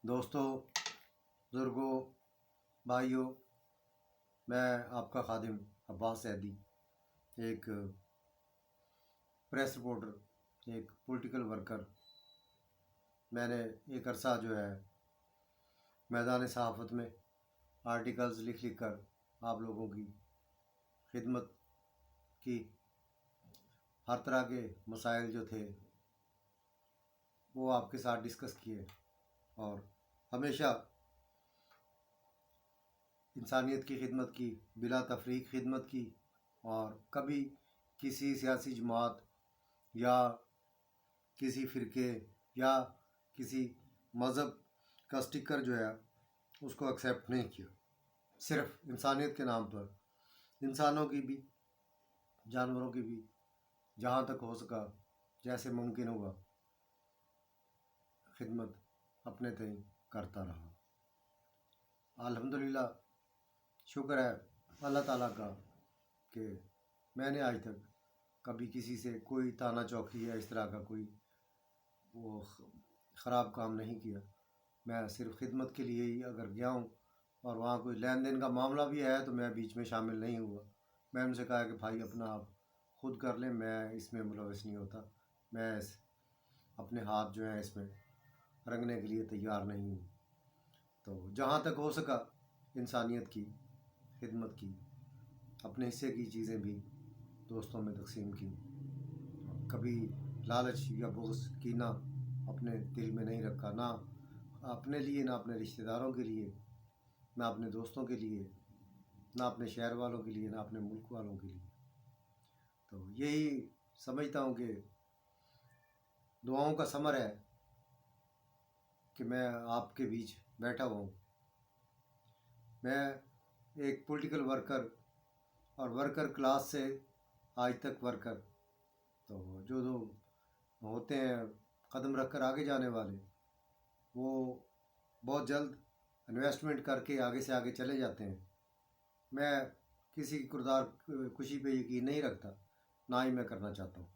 دوستوں، بزرگوں، بھائیوں، میں آپ کا خادم عباس سعدی، ایک پریس رپورٹر، ایک پولیٹیکل ورکر۔ میں نے ایک عرصہ جو ہے میدان صحافت میں آرٹیکلز لکھ کر آپ لوگوں کی خدمت کی۔ ہر طرح کے مسائل جو تھے وہ آپ کے ساتھ ڈسکس کیے، اور ہمیشہ انسانیت کی خدمت کی، بلا تفریق خدمت کی، اور کبھی کسی سیاسی جماعت یا کسی فرقے یا کسی مذہب کا سٹیکر جو ہے اس کو ایکسیپٹ نہیں کیا۔ صرف انسانیت کے نام پر انسانوں کی بھی، جانوروں کی بھی، جہاں تک ہو سکا، جیسے ممکن ہوا، خدمت اپنے تئیں کرتا رہا۔ الحمدللہ، شکر ہے اللہ تعالیٰ کا کہ میں نے آج تک کبھی کسی سے کوئی تانا چوکی یا اس طرح کا کوئی وہ خراب کام نہیں کیا۔ میں صرف خدمت کے لیے ہی اگر گیا ہوں اور وہاں کوئی لین دین کا معاملہ بھی ہے تو میں بیچ میں شامل نہیں ہوا۔ میں ان سے کہا کہ بھائی اپنا آپ خود کر لیں، میں اس میں ملوث نہیں ہوتا، میں اپنے ہاتھ جو ہیں اس میں رنگنے کے لیے تیار نہیں ہوں۔ تو جہاں تک ہو سکا انسانیت کی خدمت کی، اپنے حصے کی چیزیں بھی دوستوں میں تقسیم کی۔ کبھی لالچ یا بغض کینہ اپنے دل میں نہیں رکھا، نہ اپنے لیے، نہ اپنے رشتہ داروں کے لیے، نہ اپنے دوستوں کے لیے، نہ اپنے شہر والوں کے لیے، نہ اپنے ملک والوں کے لیے۔ تو یہی سمجھتا ہوں کہ دعاؤں کا ثمر ہے کہ میں آپ کے بیچ بیٹھا ہوں۔ میں ایک پولیٹیکل ورکر اور ورکر کلاس سے آج تک ورکر، تو جو ہوتے ہیں قدم رکھ کر آگے جانے والے، وہ بہت جلد انویسٹمنٹ کر کے آگے سے آگے چلے جاتے ہیں۔ میں کسی کی کردار کشی پہ یقین نہیں رکھتا، نہ ہی میں کرنا چاہتا ہوں۔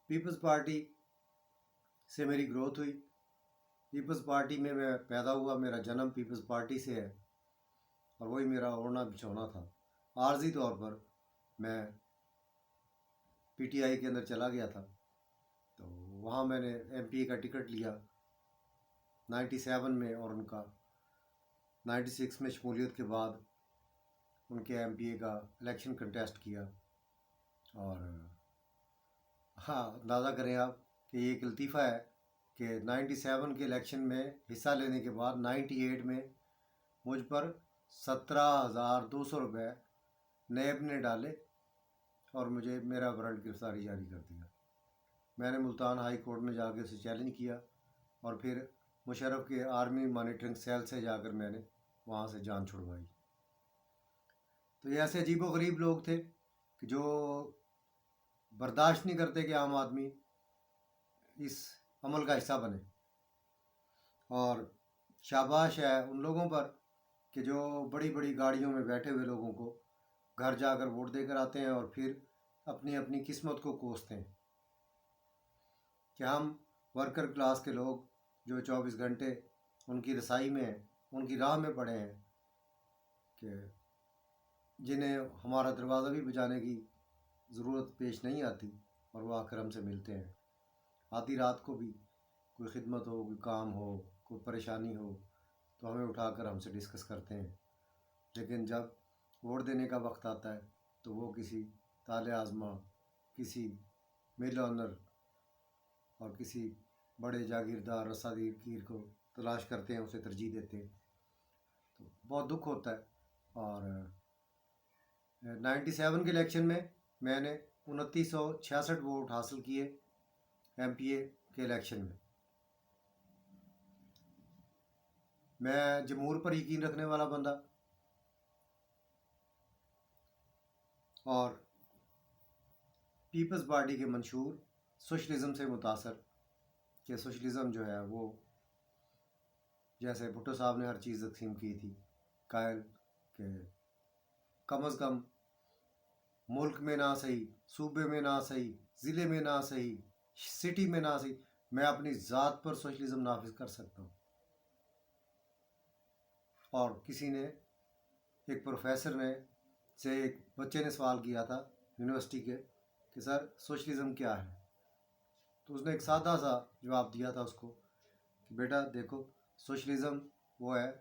پیپلز پارٹی سے میری گروتھ ہوئی، پیپلز پارٹی میں پیدا ہوا، میرا جنم پیپلز پارٹی سے ہے، اور وہی میرا اوڑھنا بچھونا تھا۔ عارضی طور پر میں پی ٹی آئی کے اندر چلا گیا تھا، تو وہاں میں نے ایم پی اے کا ٹکٹ لیا 97 میں، اور ان کا 96 میں شمولیت کے بعد ان کے ایم پی اے کا الیکشن کنٹیسٹ کیا۔ اور ہاں، اندازہ کریں آپ کہ یہ ایک لطیفہ ہے کہ 97 کے الیکشن میں حصہ لینے کے بعد 98 میں مجھ پر 17,200 روپے نیب نے ڈالے اور مجھے میرا وارنٹ گرفتاری جاری کر دیا۔ میں نے ملتان ہائی کورٹ میں جا کے اسے چیلنج کیا، اور پھر مشرف کے آرمی مانیٹرنگ سیل سے جا کر میں نے وہاں سے جان چھڑوائی۔ تو یہ ایسے عجیب و غریب لوگ تھے کہ جو برداشت نہیں کرتے کہ عام آدمی اس عمل کا حصہ بنے، اور شاباش ہے ان لوگوں پر کہ جو بڑی بڑی گاڑیوں میں بیٹھے ہوئے لوگوں کو گھر جا کر ووٹ دے کر آتے ہیں، اور پھر اپنی اپنی قسمت کو کوستے ہیں کہ ہم ورکر کلاس کے لوگ جو 24 گھنٹے ان کی رسائی میں ہیں، ان کی راہ میں پڑے ہیں، کہ جنہیں ہمارا دروازہ بھی بجانے کی ضرورت پیش نہیں آتی، اور وہ آ کر ہم سے ملتے ہیں۔ آدھی رات کو بھی کوئی خدمت ہو، کوئی کام ہو، کوئی پریشانی ہو، تو ہمیں اٹھا کر ہم سے ڈسکس کرتے ہیں۔ لیکن جب ووٹ دینے کا وقت آتا ہے تو وہ کسی طالع آزما، کسی مل آنر اور کسی بڑے جاگیردار رساگیر کو تلاش کرتے ہیں، اسے ترجیح دیتے ہیں۔ تو بہت دکھ ہوتا ہے۔ اور 97 کے الیکشن میں نے 2966 ووٹ حاصل کیے ایم پی اے کے الیکشن میں۔ میں جمہور پر یقین رکھنے والا بندہ، اور پیپلز پارٹی کے منشور سوشلزم سے متاثر، کہ سوشلزم جو ہے وہ جیسے بھٹو صاحب نے ہر چیز تقسیم کی تھی، قائل کہ کم از کم ملک میں نہ صحیح، صوبے میں نہ صحیح، ضلع میں نہ صحیح، سٹی میں نہ صحیح، میں اپنی ذات پر سوشلزم نافذ کر سکتا ہوں۔ اور کسی نے ایک پروفیسر نے سے ایک بچے نے سوال کیا تھا یونیورسٹی کے کہ سر سوشلزم کیا ہے؟ تو اس نے ایک سادہ سا جواب دیا تھا اس کو کہ بیٹا دیکھو، سوشلزم وہ ہے